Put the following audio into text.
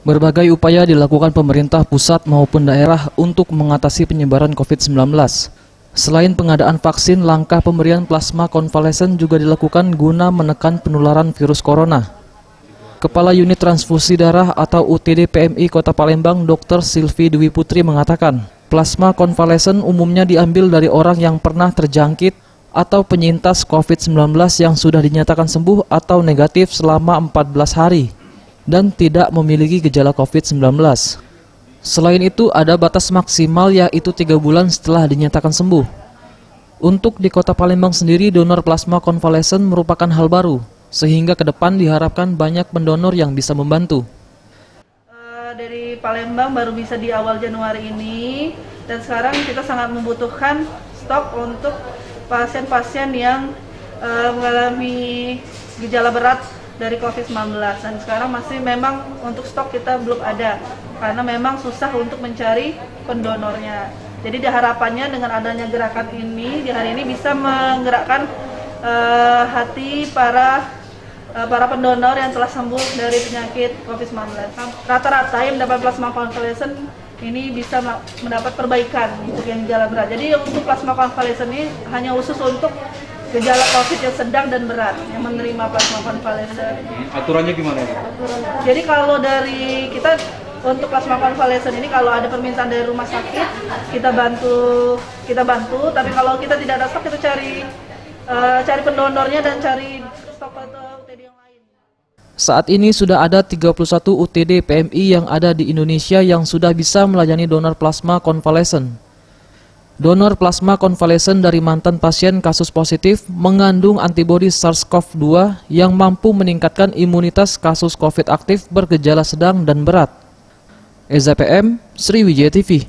Berbagai upaya dilakukan pemerintah pusat maupun daerah untuk mengatasi penyebaran COVID-19. Selain pengadaan vaksin, langkah pemberian plasma konvalesen juga dilakukan guna menekan penularan virus corona. Kepala Unit Transfusi Darah atau UTD PMI Kota Palembang, Dr. Silvi Dwi Putri mengatakan, plasma konvalesen umumnya diambil dari orang yang pernah terjangkit atau penyintas COVID-19 yang sudah dinyatakan sembuh atau negatif selama 14 hari dan tidak memiliki gejala COVID-19. Selain itu, ada batas maksimal yaitu 3 bulan setelah dinyatakan sembuh. Untuk di Kota Palembang sendiri, donor plasma konvalesen merupakan hal baru, sehingga ke depan diharapkan banyak pendonor yang bisa membantu. Dari Palembang baru bisa di awal Januari ini, dan sekarang kita sangat membutuhkan stok untuk pasien-pasien yang mengalami gejala berat dari COVID-19, dan sekarang masih memang untuk stok kita belum ada karena memang susah untuk mencari pendonornya. Jadi harapannya dengan adanya gerakan ini di hari ini bisa menggerakkan hati para pendonor yang telah sembuh dari penyakit COVID-19. Rata-rata yang mendapat plasma konvalesen ini bisa mendapat perbaikan untuk yang gejala berat. Jadi untuk plasma konvalesen ini hanya khusus untuk gejala COVID yang sedang dan berat yang menerima plasma konvalesen. Aturannya gimana? Jadi kalau dari kita untuk plasma konvalesen ini kalau ada permintaan dari rumah sakit kita bantu. Tapi kalau kita tidak ada stok kita cari pendonornya dan cari stok atau UTD yang lain. Saat ini sudah ada 31 UTD PMI yang ada di Indonesia yang sudah bisa melayani donor plasma konvalesen. Donor plasma konvalesen dari mantan pasien kasus positif mengandung antibodi SARS-CoV-2 yang mampu meningkatkan imunitas kasus COVID aktif bergejala sedang dan berat. Eza PM, Sriwijaya TV.